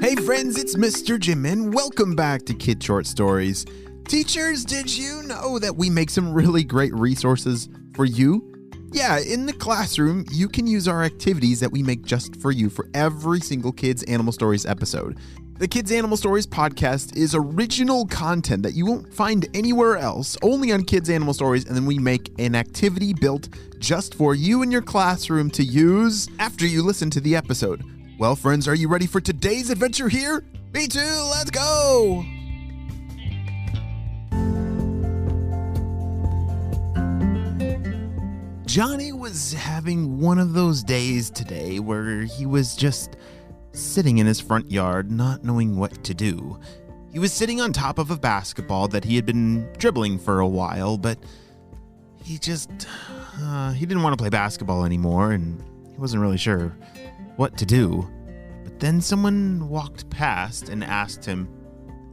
Hey friends, it's Mr. Jim and welcome back to Kid Short Stories. Teachers, did you know that we make some really great resources for you? Yeah, in the classroom, you can use our activities that we make just for you for every single Kids Animal Stories episode. The Kids Animal Stories podcast is original content that you won't find anywhere else, only on Kids Animal Stories, and then we make an activity built just for you in your classroom to use after you listen to the episode. Well, friends, are you ready for today's adventure here? Me too, let's go! Johnny was having one of those days today where he was just sitting in his front yard, not knowing what to do. He was sitting on top of a basketball that he had been dribbling for a while, but he didn't want to play basketball anymore, and he wasn't really sure what to do. But then someone walked past and asked him,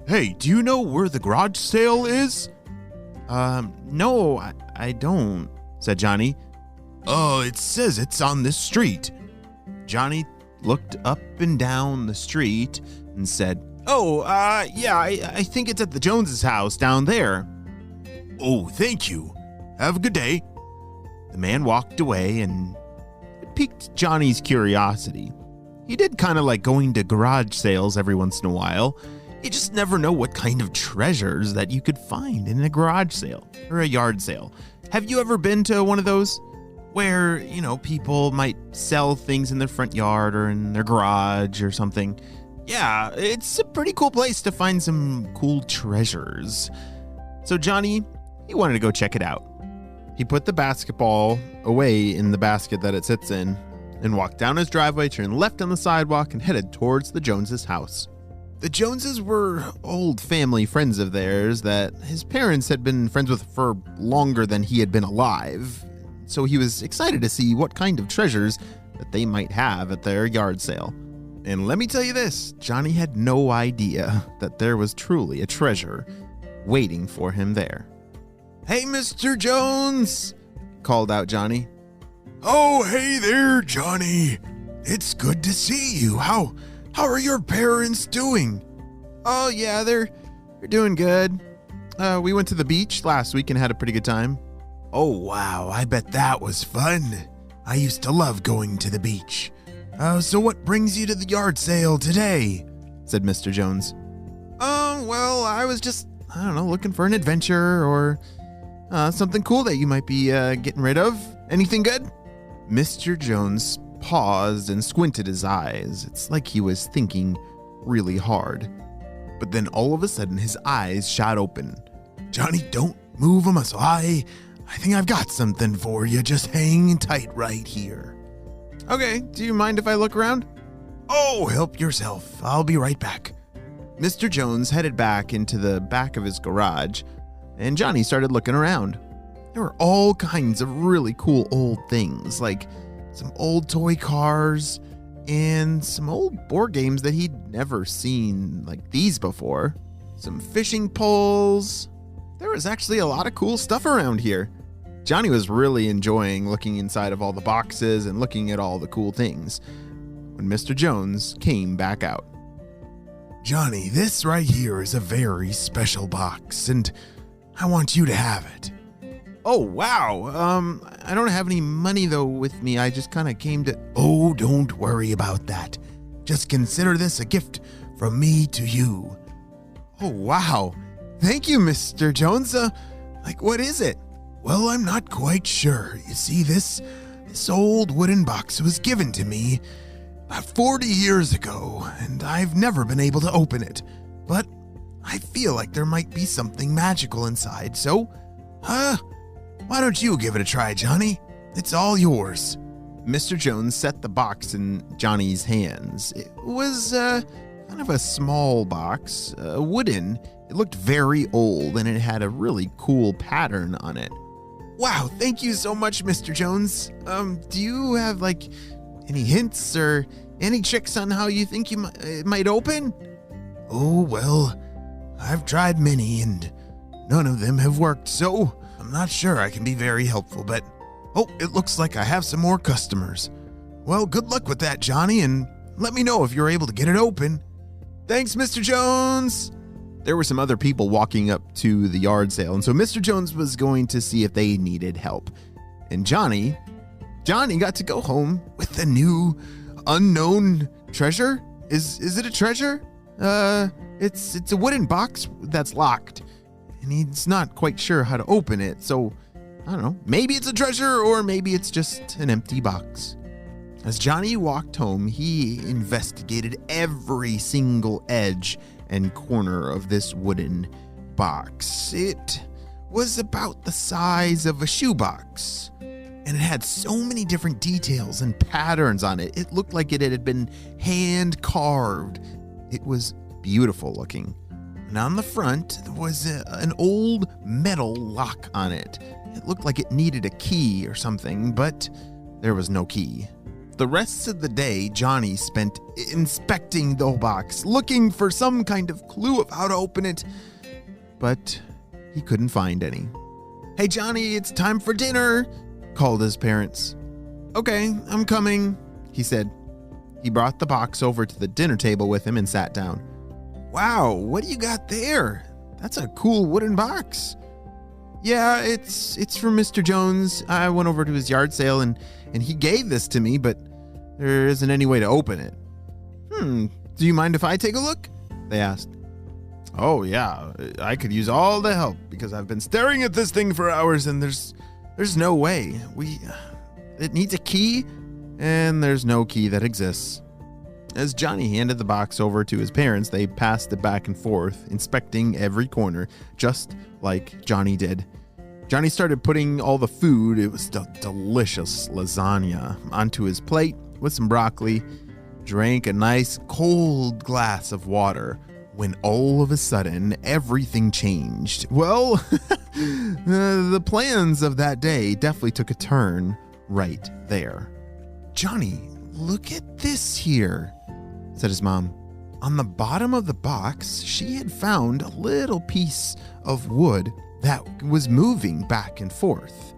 "Hey, do you know where the garage sale is?" No, I don't," said Johnny. "Oh, it says it's on this street." Johnny looked up and down the street and said, "Yeah, I think it's at the Joneses' house down there." "Oh, thank you. Have a good day." The man walked away, and it piqued Johnny's curiosity. He did kind of like going to garage sales every once in a while. You just never know what kind of treasures that you could find in a garage sale or a yard sale. Have you ever been to one of those where, people might sell things in their front yard or in their garage or something? Yeah, it's a pretty cool place to find some cool treasures. So Johnny, he wanted to go check it out. He put the basketball away in the basket that it sits in and walked down his driveway, turned left on the sidewalk, and headed towards the Joneses' house. The Joneses were old family friends of theirs that his parents had been friends with for longer than he had been alive. So he was excited to see what kind of treasures that they might have at their yard sale. And let me tell you this, Johnny had no idea that there was truly a treasure waiting for him there. "Hey, Mr. Jones," called out Johnny. "Oh, hey there, Johnny. It's good to see you. How are your parents doing?" "Oh, yeah, they're doing good. We went to the beach last week and had a pretty good time." "Oh, wow, I bet that was fun. I used to love going to the beach. So what brings you to the yard sale today?" said Mr. Jones. Well, I was just, looking for an adventure or something cool that you might be getting rid of. Anything good?" Mr. Jones paused and squinted his eyes. It's like he was thinking really hard. But then all of a sudden his eyes shot open. "Johnny, don't move a muscle. I think I've got something for you. Just hang tight right here." "Okay, do you mind if I look around?" "Oh, help yourself. I'll be right back." Mr. Jones headed back into the back of his garage, and Johnny started looking around. There were all kinds of really cool old things, like some old toy cars and some old board games that he'd never seen like these before. Some fishing poles. There was actually a lot of cool stuff around here. Johnny was really enjoying looking inside of all the boxes and looking at all the cool things when Mr. Jones came back out. "Johnny, this right here is a very special box, and I want you to have it." "Oh, wow. I don't have any money, though, with me. I just kind of came to..." "Oh, don't worry about that. Just consider this a gift from me to you." "Oh, wow. Thank you, Mr. Jones. What is it?" "Well, I'm not quite sure. You see, this old wooden box was given to me about 40 years ago, and I've never been able to open it. But I feel like there might be something magical inside, so, why don't you give it a try, Johnny? It's all yours." Mr. Jones set the box in Johnny's hands. It was kind of a small box, wooden. It looked very old, and it had a really cool pattern on it. "Wow, thank you so much, Mr. Jones. Do you have, any hints or any tricks on how you think it might open?" "Oh, well, I've tried many, and none of them have worked, so I'm not sure I can be very helpful, but it looks like I have some more customers. Well, good luck with that, Johnny, and let me know if you're able to get it open." Thanks, Mr. Jones. There were some other people walking up to the yard sale, and so Mr. Jones was going to see if they needed help. And Johnny got to go home with a new unknown treasure. Is it a treasure? It's a wooden box that's locked, and he's not quite sure how to open it. So I don't know, maybe it's a treasure or maybe it's just an empty box. As Johnny walked home, he investigated every single edge and corner of this wooden box. It was about the size of a shoebox, and it had so many different details and patterns on it. It looked like it had been hand carved. It was beautiful looking. And on the front, there was an old metal lock on it. It looked like it needed a key or something, but there was no key. The rest of the day, Johnny spent inspecting the box, looking for some kind of clue of how to open it, but he couldn't find any. "Hey, Johnny, it's time for dinner," called his parents. "Okay, I'm coming," he said. He brought the box over to the dinner table with him and sat down. "Wow, what do you got there? That's a cool wooden box." "Yeah, it's from Mr. Jones. I went over to his yard sale and he gave this to me, but there isn't any way to open it." Do you mind if I take a look?" they asked. "Oh yeah, I could use all the help because I've been staring at this thing for hours and there's no way. It needs a key and there's no key that exists." As Johnny handed the box over to his parents, they passed it back and forth, inspecting every corner, just like Johnny did. Johnny started putting all the food, it was delicious lasagna, onto his plate with some broccoli, drank a nice cold glass of water, when all of a sudden, everything changed. Well, the plans of that day definitely took a turn right there. "Johnny, look at this here," said his mom. On the bottom of the box, she had found a little piece of wood that was moving back and forth.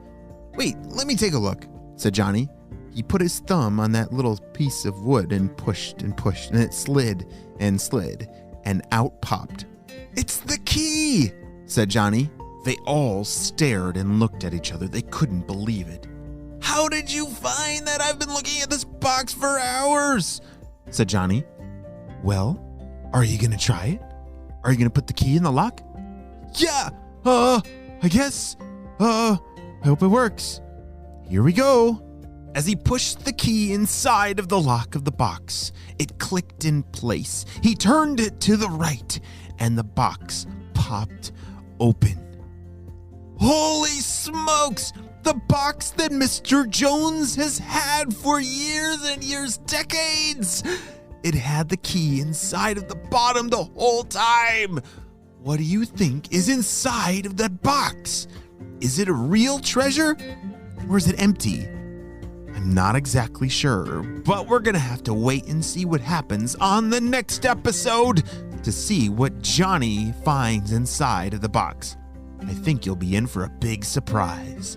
"Wait, let me take a look," said Johnny. He put his thumb on that little piece of wood and pushed, and it slid, and out popped. "It's the key," said Johnny. They all stared and looked at each other. They couldn't believe it. "How did you find that? I've been looking at this box for hours," said Johnny. "Well, are you going to try it? Are you going to put the key in the lock?" "Yeah, I guess. I hope it works. Here we go." As he pushed the key inside of the lock of the box, it clicked in place. He turned it to the right, and the box popped open. Holy smokes! The box that Mr. Jones has had for years and years, decades! It had the key inside of the bottom the whole time. What do you think is inside of that box? Is it a real treasure, or is it empty? I'm not exactly sure, but we're gonna have to wait and see what happens on the next episode to see what Johnny finds inside of the box. I think you'll be in for a big surprise.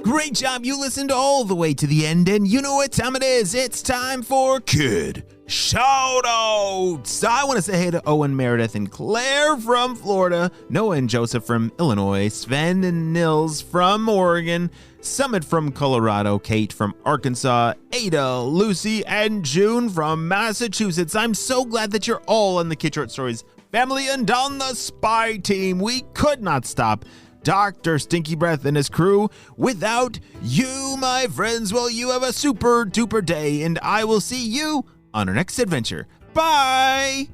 Great job, you listened all the way to the end, and you know what time it is. It's time for Kid Shoutouts. I want to say hey to Owen, Meredith, and Claire from Florida, Noah and Joseph from Illinois, Sven and Nils from Oregon, Summit from Colorado, Kate from Arkansas, Ada, Lucy, and June from Massachusetts. I'm so glad that you're all on the Kid Short Stories family and on the Spy Team. We could not stop Dr. Stinky Breath and his crew without you, my friends. Well, you have a super duper day, and I will see you on our next adventure. Bye!